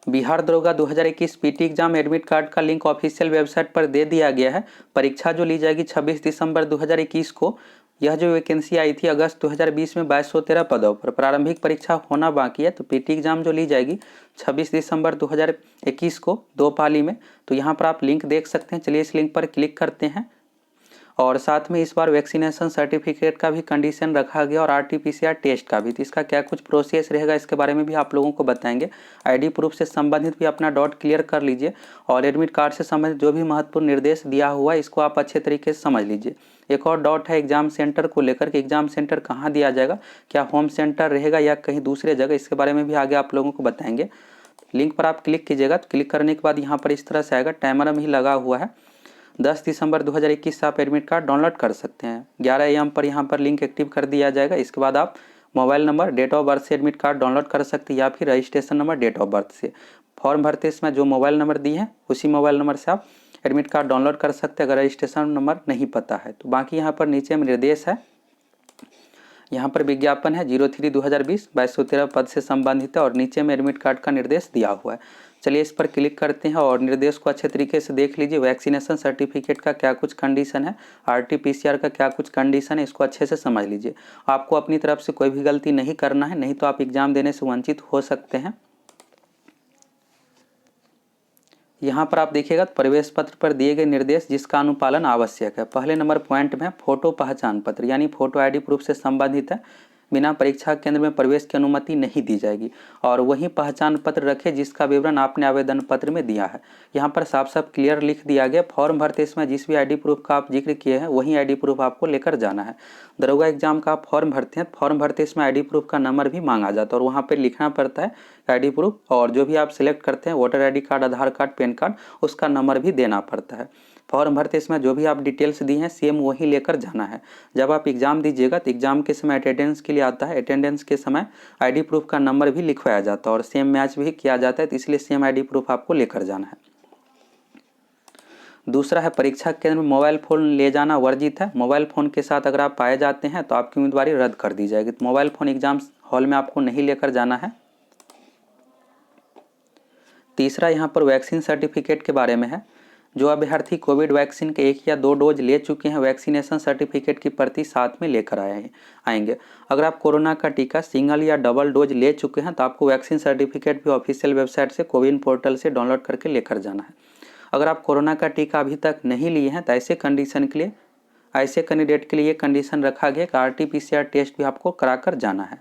बिहार दरोगा 2021 PT exam admit card का link official website पर दे दिया गया है। परीक्षा जो ली जाएगी 26 दिसंबर 2021 को। यह जो वैकेंसी आई थी अगस्त 2020 में 2213 पदों पर प्रारंभिक परीक्षा होना बाकी है। तो पीटी एग्जाम जो ली जाएगी 26 दिसंबर 2021 को 2 पाली में। तो यहाँ पर आप लिंक देख सकते हैं। चलिए इस लिंक पर क्लिक करते हैं। और साथ में इस बार वैक्सीनेशन सर्टिफिकेट का भी कंडीशन रखा गया और आरटीपीसीआर टेस्ट का भी। तो इसका क्या कुछ प्रोसेस रहेगा इसके बारे में भी आप लोगों को बताएंगे। आईडी प्रूफ से संबंधित भी अपना डाउट क्लियर कर लीजिए और एडमिट कार्ड से संबंधित जो भी महत्वपूर्ण निर्देश दिया हुआ है इसको आप अच्छे तरीके से समझ लीजिए। एक और डाउट है एग्जाम सेंटर को लेकर कि एग्जाम सेंटर कहाँ दिया जाएगा, क्या होम सेंटर रहेगा या कहीं दूसरे जगह, इसके बारे में भी आगे आप लोगों को बताएंगे। लिंक पर आप क्लिक कीजिएगा। तो क्लिक करने के बाद यहाँ पर इस तरह से आएगा, टाइमर में ही लगा हुआ है। 10 दिसंबर 2021 से आप एडमिट कार्ड डाउनलोड कर सकते हैं। 11 AM पर यहाँ पर लिंक एक्टिव कर दिया जाएगा। इसके बाद आप mobile number, date of birth से एडमिट कार्ड डाउनलोड कर सकते हैं या फिर registration number, date of birth से। फॉर्म भरते इसमें जो मोबाइल नंबर दिए हैं उसी मोबाइल नंबर से आप एडमिट कार्ड डाउनलोड कर सकते हैं अगर रजिस्ट्रेशन नंबर नहीं पता है तो। बाकी यहाँ पर नीचे में निर्देश है, यहाँ पर विज्ञापन है 03/2020 2213 पद से संबंधित है और नीचे में एडमिट कार्ड का निर्देश दिया हुआ है। चलिए इस पर क्लिक करते हैं और निर्देश को अच्छे तरीके से देख लीजिए। वैक्सीनेशन सर्टिफिकेट का क्या कुछ कंडीशन है, आरटीपीसीआर का क्या कुछ कंडीशन है, इसको अच्छे से समझ लीजिए। आपको अपनी तरफ से कोई भी गलती नहीं करना है, नहीं तो आप एग्जाम देने से वंचित हो सकते हैं। यहाँ पर आप देखिएगा प्रवेश पत्र पर दिए गए निर्देश जिसका अनुपालन आवश्यक है। पहले नंबर पॉइंट में फोटो पहचान पत्र यानी फोटो आईडी प्रूफ से संबंधित है। बिना परीक्षा केंद्र में प्रवेश की अनुमति नहीं दी जाएगी और वही पहचान पत्र रखें जिसका विवरण आपने आवेदन पत्र में दिया है। यहाँ पर साफ साफ क्लियर लिख दिया गया। फॉर्म भरते इसमें जिस भी आईडी प्रूफ का आप जिक्र किए हैं वही आईडी प्रूफ आपको लेकर जाना है। दरोगा एग्जाम का आप फॉर्म भरते हैं, फॉर्म भरते इसमें आईडी प्रूफ का नंबर भी मांगा जाता है और वहाँ पर लिखना पड़ता है आईडी प्रूफ। और जो भी आप सिलेक्ट करते हैं वोटर आईडी कार्ड, आधार कार्ड, पैन कार्ड, उसका नंबर भी देना पड़ता है। फॉर्म भरते इसमें जो भी आप डिटेल्स दी हैं सेम वही लेकर जाना है। जब आप एग्जाम दीजिएगा तो एग्जाम के समय अटेंडेंस के लिए आता है, अटेंडेंस के समय आईडी प्रूफ का नंबर भी लिखवाया जाता है और सेम मैच भी किया जाता है, तो इसलिए सेम आईडी प्रूफ आपको लेकर जाना है। दूसरा है परीक्षा केंद्र में मोबाइल फ़ोन ले जाना वर्जित है। मोबाइल फ़ोन के साथ अगर आप पाए जाते हैं तो आपकी उम्मीदवारी रद्द कर दी जाएगी। तो मोबाइल फ़ोन एग्जाम हॉल में आपको नहीं लेकर जाना है। तीसरा यहाँ पर वैक्सीन सर्टिफिकेट के बारे में है। जो अभ्यर्थी कोविड वैक्सीन के 1 या 2 डोज ले चुके हैं वैक्सीनेशन सर्टिफिकेट की प्रति साथ में लेकर आएंगे। अगर आप कोरोना का टीका सिंगल या डबल डोज ले चुके हैं तो आपको वैक्सीन सर्टिफिकेट भी ऑफिशियल वेबसाइट से कोविन पोर्टल से डाउनलोड करके लेकर जाना है। अगर आप कोरोना का टीका अभी तक नहीं लिए हैं तो ऐसे कैंडिडेट के लिए ये कंडीशन रखा गया कि आरटीपीसीआर टेस्ट भी आपको कराकर जाना है।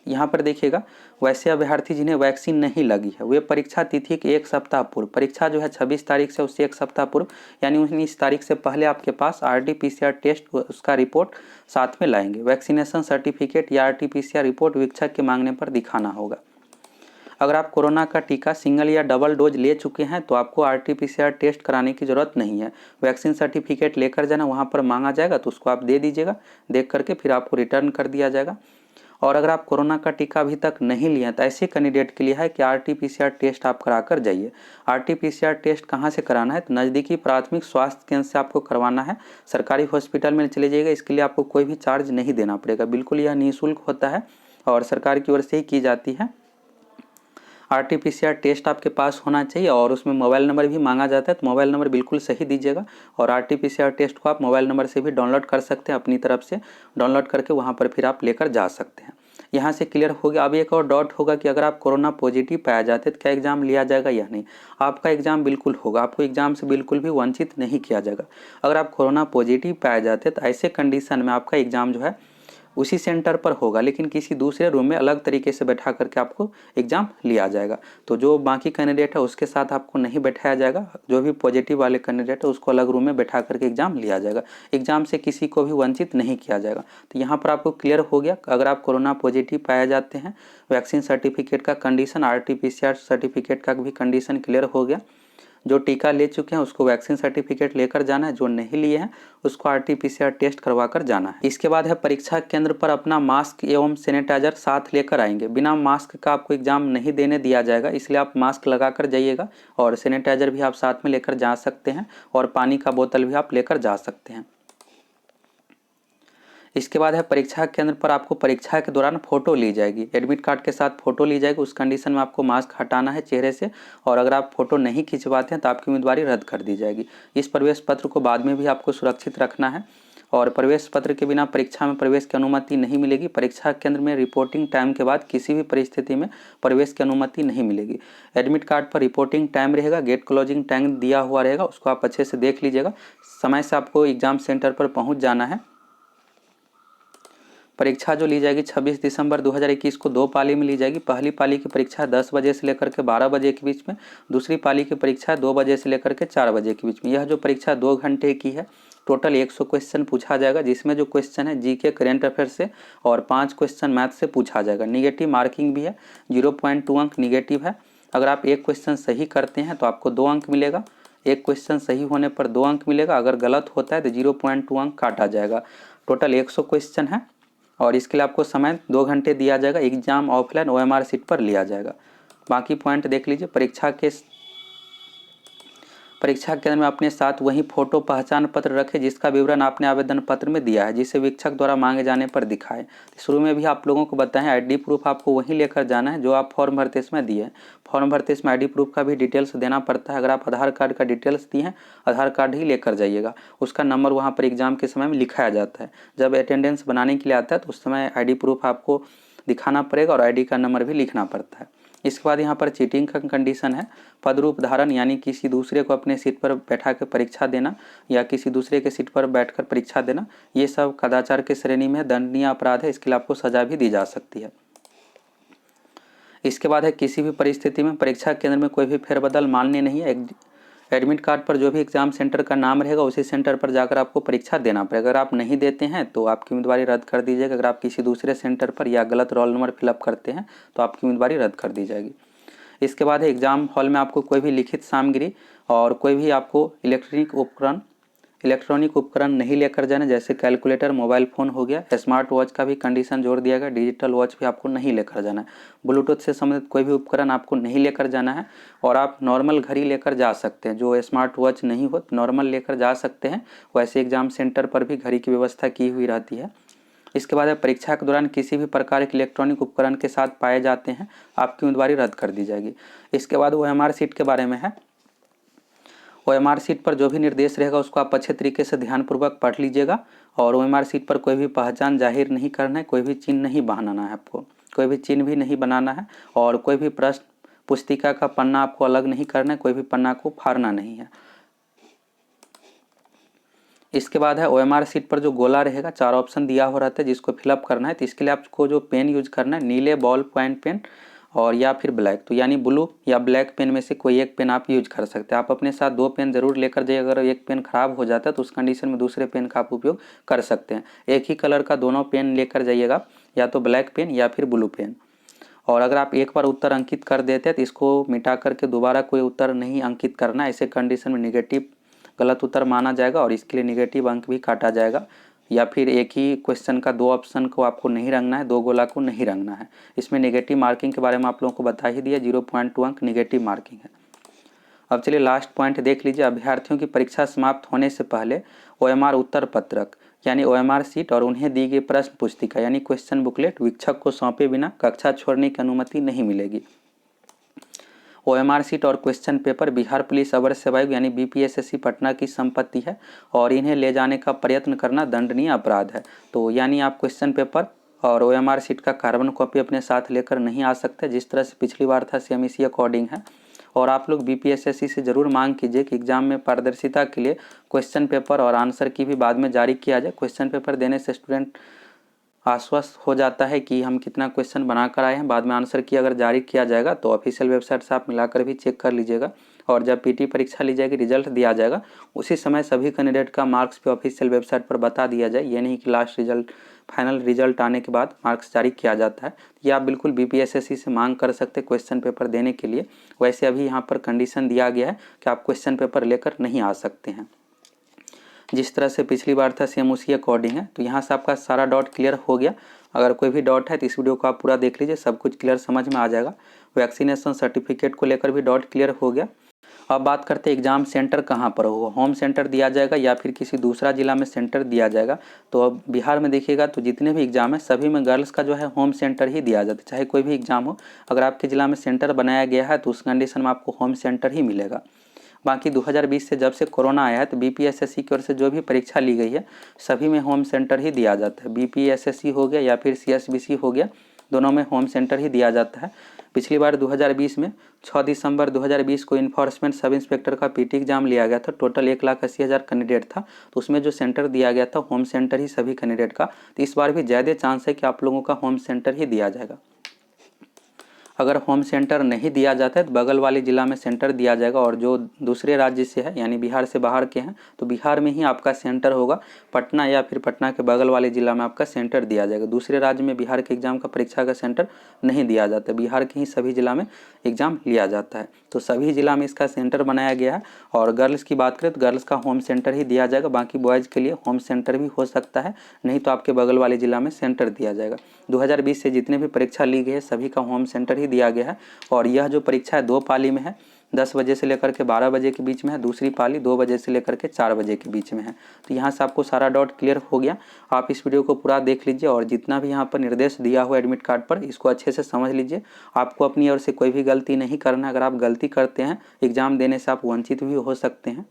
यहाँ पर देखिएगा, वैसे अभ्यर्थी जिन्हें वैक्सीन नहीं लगी है वे परीक्षा तिथि के 1 सप्ताह पूर्व, परीक्षा जो है 26 तारीख से उससे 1 सप्ताह पूर्व यानी 19 तारीख से पहले आपके पास आरटीपीसीआर टेस्ट उसका रिपोर्ट साथ में लाएंगे। वैक्सीनेशन सर्टिफिकेट या आरटीपीसीआर रिपोर्ट वीक्षक के मांगने पर दिखाना होगा। अगर आप कोरोना का टीका सिंगल या डबल डोज ले चुके हैं तो आपको आरटीपीसीआर टेस्ट कराने की ज़रूरत नहीं है। वैक्सीन सर्टिफिकेट लेकर जाना, वहाँ पर मांगा जाएगा तो उसको आप दे दीजिएगा, देख करके फिर आपको रिटर्न कर दिया जाएगा। और अगर आप कोरोना का टीका अभी तक नहीं लिए तो ऐसे कैंडिडेट के लिए है कि आरटीपीसीआर टेस्ट आप करा कर जाइए। आरटीपीसीआर टेस्ट कहाँ से कराना है तो नज़दीकी प्राथमिक स्वास्थ्य केंद्र से आपको करवाना है। सरकारी हॉस्पिटल में चले जाइएगा, इसके लिए आपको कोई भी चार्ज नहीं देना पड़ेगा, बिल्कुल यह निःशुल्क होता है और सरकार की ओर से ही की जाती है। आरटीपीसीआर टेस्ट आपके पास होना चाहिए और उसमें मोबाइल नंबर भी मांगा जाता है, तो मोबाइल नंबर बिल्कुल सही दीजिएगा। और आरटीपीसीआर टेस्ट को आप मोबाइल नंबर से भी डाउनलोड कर सकते हैं, अपनी तरफ से डाउनलोड करके वहाँ पर फिर आप लेकर जा सकते हैं। यहाँ से क्लियर हो गया। अब एक और डाउट होगा कि अगर आप कोरोना पॉजिटिव पाया जाते तो क्या एग्जाम लिया जाएगा या नहीं। आपका एग्जाम बिल्कुल होगा, आपको एग्जाम से बिल्कुल भी वंचित नहीं किया जाएगा। अगर आप कोरोना पॉजिटिव पाया जाते तो ऐसे कंडीशन में आपका एग्जाम जो है उसी सेंटर पर होगा, लेकिन किसी दूसरे रूम में अलग तरीके से बैठा करके आपको एग्ज़ाम लिया जाएगा। तो जो बाकी कैंडिडेट है उसके साथ आपको नहीं बैठाया जाएगा, जो भी पॉजिटिव वाले कैंडिडेट है उसको अलग रूम में बैठा करके एग्ज़ाम लिया जाएगा। एग्ज़ाम से किसी को भी वंचित नहीं किया जाएगा। तो यहाँ पर आपको क्लियर हो गया, अगर आप कोरोना पॉजिटिव पाए जाते हैं वैक्सीन सर्टिफिकेट का कंडीशन, आरटीपीसीआर सर्टिफिकेट का भी कंडीशन क्लियर हो गया। जो टीका ले चुके हैं उसको वैक्सीन सर्टिफिकेट लेकर जाना है, जो नहीं लिए हैं उसको आरटीपीसीआर टेस्ट करवा कर जाना है। इसके बाद है परीक्षा केंद्र पर अपना मास्क एवं सैनिटाइजर साथ लेकर आएंगे। बिना मास्क का आपको एग्जाम नहीं देने दिया जाएगा, इसलिए आप मास्क लगा कर जाइएगा और सैनिटाइजर भी आप साथ में लेकर जा सकते हैं और पानी का बोतल भी आप लेकर जा सकते हैं। इसके बाद है परीक्षा केंद्र पर आपको परीक्षा के दौरान फोटो ली जाएगी, एडमिट कार्ड के साथ फोटो ली जाएगी। उस कंडीशन में आपको मास्क हटाना है चेहरे से, और अगर आप फोटो नहीं खिंचवाते हैं तो आपकी उम्मीदवारी रद्द कर दी जाएगी। इस प्रवेश पत्र को बाद में भी आपको सुरक्षित रखना है, और प्रवेश पत्र के बिना परीक्षा में प्रवेश की अनुमति नहीं मिलेगी। परीक्षा केंद्र में रिपोर्टिंग टाइम के बाद किसी भी परिस्थिति में प्रवेश की अनुमति नहीं मिलेगी। एडमिट कार्ड पर रिपोर्टिंग टाइम रहेगा, गेट क्लोजिंग टाइम दिया हुआ रहेगा, उसको आप अच्छे से देख लीजिएगा। समय से आपको एग्जाम सेंटर पर पहुंच जाना है। परीक्षा जो ली जाएगी 26 दिसंबर 2021 को 2 पाली में ली जाएगी। पहली पाली की परीक्षा 10 बजे से लेकर के 12 बजे के बीच में, दूसरी पाली की परीक्षा 2 बजे से लेकर के 4 बजे के बीच में। यह जो परीक्षा 2 घंटे की है, टोटल 100 क्वेश्चन पूछा जाएगा, जिसमें जो क्वेश्चन है जीके करेंट अफेयर से और 5 क्वेश्चन मैथ से पूछा जाएगा। निगेटिव मार्किंग भी है, 0.2 अंक निगेटिव है। अगर आप एक क्वेश्चन सही करते हैं तो आपको 2 अंक मिलेगा, एक क्वेश्चन सही होने पर 2 अंक मिलेगा, अगर गलत होता है तो 0.2 अंक काटा जाएगा। टोटल 100 क्वेश्चन है, और इसके लिए आपको समय 2 घंटे दिया जाएगा। एग्जाम ऑफलाइन OMR सीट पर लिया जाएगा। बाकी पॉइंट देख लीजिए। परीक्षा केंद्र में अपने साथ वही फोटो पहचान पत्र रखें जिसका विवरण आपने आवेदन पत्र में दिया है, जिसे शिक्षक द्वारा मांगे जाने पर दिखाएं। शुरू में भी आप लोगों को बताएं, आईडी प्रूफ आपको वही लेकर जाना है जो आप फॉर्म भरते इसमें दिए हैं। फॉर्म भरते इसमें आईडी प्रूफ का भी डिटेल्स देना पड़ता है। अगर आप आधार कार्ड का डिटेल्स दिए हैं, आधार कार्ड ही लेकर जाइएगा। उसका नंबर वहाँ पर एग्जाम के समय में लिखाया जाता है। जब अटेंडेंस बनाने के लिए आता है तो उस समय आईडी प्रूफ आपको दिखाना पड़ेगा, और आईडी का नंबर भी लिखना पड़ता है। इसके बाद यहाँ पर चीटिंग का कंडीशन है। पद रूप धारण, यानी किसी दूसरे को अपने सीट पर बैठा कर परीक्षा देना या किसी दूसरे के सीट पर बैठकर परीक्षा देना, ये सब कदाचार के श्रेणी में दंडनीय अपराध है। इसके लिए आपको सजा भी दी जा सकती है। इसके बाद है किसी भी परिस्थिति में परीक्षा केंद्र में कोई भी फेरबदल मान्य नहीं है। एडमिट कार्ड पर जो भी एग्जाम सेंटर का नाम रहेगा उसी सेंटर पर जाकर आपको परीक्षा देना पड़ेगा। अगर आप नहीं देते हैं तो आपकी उम्मीदवारी रद्द कर दी जाएगी। अगर आप किसी दूसरे सेंटर पर या गलत रोल नंबर फिलअप करते हैं तो आपकी उम्मीदवारी रद्द कर दी जाएगी। इसके बाद है एग्जाम हॉल में आपको कोई भी लिखित सामग्री और कोई भी आपको इलेक्ट्रॉनिक उपकरण नहीं लेकर जाना, जैसे कैलकुलेटर, मोबाइल फ़ोन हो गया। स्मार्ट वॉच का भी कंडीशन जोड़ दिया गया, डिजिटल वॉच भी आपको नहीं लेकर जाना है। ब्लूटूथ से संबंधित कोई भी उपकरण आपको नहीं लेकर जाना है, और आप नॉर्मल घड़ी लेकर जा सकते हैं। जो स्मार्ट वॉच नहीं हो नॉर्मल लेकर जा सकते हैं। वैसे एग्जाम सेंटर पर भी घड़ी की व्यवस्था की हुई रहती है। इसके बाद परीक्षा के दौरान किसी भी प्रकार के इलेक्ट्रॉनिक उपकरण के साथ पाए जाते हैं, आपकी उम्मीदवारी रद्द कर दी जाएगी। इसके बाद OMR सीट के बारे में है। OMR सीट पर जो भी निर्देश रहेगा उसको आप अच्छे तरीके से ध्यानपूर्वक पढ़ लीजिएगा। और OMR सीट पर कोई भी पहचान जाहिर नहीं करना है, कोई भी चिन्ह नहीं बनाना है, आपको कोई भी चिन्ह भी नहीं बनाना है, और कोई भी प्रश्न पुस्तिका का पन्ना आपको अलग नहीं करना है, कोई भी पन्ना को फाड़ना नहीं है। इसके बाद है OMR सीट पर जो गोला रहेगा, 4 ऑप्शन दिया हो रहता है जिसको फिलअप करना है। तो इसके लिए आपको जो पेन यूज करना है, नीले बॉल पॉइंट पेन और या फिर ब्लैक, तो यानी ब्लू या ब्लैक पेन में से कोई एक पेन आप यूज कर सकते हैं। आप अपने साथ 2 पेन जरूर लेकर जाइए। अगर एक पेन खराब हो जाता है तो उस कंडीशन में दूसरे पेन का आप उपयोग कर सकते हैं। एक ही कलर का दोनों पेन लेकर जाइएगा, या तो ब्लैक पेन या फिर ब्लू पेन। और अगर आप एक बार उत्तर अंकित कर देते हैं तो इसको मिटा करके दोबारा कोई उत्तर नहीं अंकित करना। ऐसे कंडीशन में निगेटिव गलत उत्तर माना जाएगा और इसके लिए निगेटिव अंक भी काटा जाएगा। या फिर एक ही क्वेश्चन का 2 ऑप्शन को आपको नहीं रंगना है, 2 गोला को नहीं रंगना है। इसमें नेगेटिव मार्किंग के बारे में आप लोगों को बता ही दिया, 0.2 अंक नेगेटिव मार्किंग है। अब चलिए लास्ट पॉइंट देख लीजिए। अभ्यर्थियों की परीक्षा समाप्त होने से पहले OMR उत्तर पत्रक यानी OMR सीट और उन्हें दी गई प्रश्न पुस्तिका यानी क्वेश्चन बुकलेट शिक्षक को सौंपे बिना कक्षा छोड़ने की अनुमति नहीं मिलेगी। OMR सीट और क्वेश्चन पेपर बिहार पुलिस अवर सेवा आयोग यानी BPSSC पटना की संपत्ति है, और इन्हें ले जाने का प्रयत्न करना दंडनीय अपराध है। तो यानी आप क्वेश्चन पेपर और OMR सीट का कार्बन कॉपी अपने साथ लेकर नहीं आ सकते, जिस तरह से पिछली बार था सेम इसी अकॉर्डिंग है। और आप लोग BPSSC से ज़रूर मांग कीजिए कि एग्जाम में पारदर्शिता के लिए क्वेश्चन पेपर और आंसर की भी बाद में जारी किया जाए। क्वेश्चन पेपर देने से स्टूडेंट आश्वस्त हो जाता है कि हम कितना क्वेश्चन बना कर आए हैं। बाद में आंसर की अगर जारी किया जाएगा तो ऑफिशियल वेबसाइट से आप मिलाकर भी चेक कर लीजिएगा। और जब PT परीक्षा ली जाएगी, रिजल्ट दिया जाएगा, उसी समय सभी कैंडिडेट का मार्क्स भी ऑफिशियल वेबसाइट पर बता दिया जाए। ये नहीं कि लास्ट रिजल्ट फाइनल रिजल्ट आने के बाद मार्क्स जारी किया जाता है। ये आप बिल्कुल BPSSC से मांग कर सकते क्वेश्चन पेपर देने के लिए। वैसे अभी यहाँ पर कंडीशन दिया गया है कि आप क्वेश्चन पेपर लेकर नहीं आ सकते हैं। जिस तरह से पिछली बार था सेम उसी अकॉर्डिंग है। तो यहाँ से आपका सारा डाउट क्लियर हो गया। अगर कोई भी डाउट है तो इस वीडियो को आप पूरा देख लीजिए, सब कुछ क्लियर समझ में आ जाएगा। वैक्सीनेशन सर्टिफिकेट को लेकर भी डाउट क्लियर हो गया। अब बात करते हैं एग्ज़ाम सेंटर कहाँ पर होगा, होम सेंटर दिया जाएगा या फिर किसी दूसरा जिला में सेंटर दिया जाएगा। तो अब बिहार में देखिएगा तो जितने भी एग्ज़ाम है सभी में गर्ल्स का जो है होम सेंटर ही दिया जाता है, चाहे कोई भी एग्ज़ाम हो। अगर आपके ज़िला में सेंटर बनाया गया है तो उस कंडीशन में आपको होम सेंटर ही मिलेगा। बाकी 2020 से जब से कोरोना आया है तो बीपीएसएससी की ओर से जो भी परीक्षा ली गई है सभी में होम सेंटर ही दिया जाता है। बीपीएसएससी हो गया या फिर सीएसबीसी हो गया, दोनों में होम सेंटर ही दिया जाता है। पिछली बार 2020 में 6 दिसंबर 2020 को इन्फोर्समेंट सब इंस्पेक्टर का पीटी एग्जाम लिया गया था। टोटल 1,80,000 कैंडिडेट था, तो उसमें जो सेंटर दिया गया था होम सेंटर ही सभी कैंडिडेट का। तो इस बार भी ज़्यादा चांस है कि आप लोगों का होम सेंटर ही दिया जाएगा। अगर होम सेंटर नहीं दिया जाता है तो बगल वाले ज़िला में सेंटर दिया जाएगा, और जो दूसरे राज्य से है यानी बिहार से बाहर के हैं तो बिहार में ही आपका सेंटर होगा। पटना या फिर पटना के बगल वाले ज़िला में आपका सेंटर दिया जाएगा। दूसरे राज्य में बिहार के एग्ज़ाम का परीक्षा का सेंटर नहीं दिया जाता, बिहार के ही सभी ज़िला में एग्ज़ाम लिया जाता है। तो सभी ज़िला में इसका सेंटर बनाया गया है। और गर्ल्स की बात करें तो गर्ल्स का होम सेंटर ही दिया जाएगा, बाकी बॉयज़ के लिए होम सेंटर भी हो सकता है, नहीं तो आपके बगल वाले ज़िला में सेंटर दिया जाएगा। 2020 से जितने भी परीक्षा ली गई है सभी का होम सेंटर ही दिया गया है। और यह जो परीक्षा है 2 पाली में है, 10 बजे से लेकर के 12 बजे के बीच में है। दूसरी पाली 2 बजे से लेकर के 4 बजे के बीच में है। तो यहाँ से आपको सारा डाउट क्लियर हो गया। आप इस वीडियो को पूरा देख लीजिए और जितना भी यहाँ पर निर्देश दिया हुआ एडमिट कार्ड पर इसको अच्छे से समझ लीजिए। आपको अपनी ओर से कोई भी गलती नहीं करना है। अगर आप गलती करते हैं एग्ज़ाम देने से आप वंचित भी हो सकते हैं।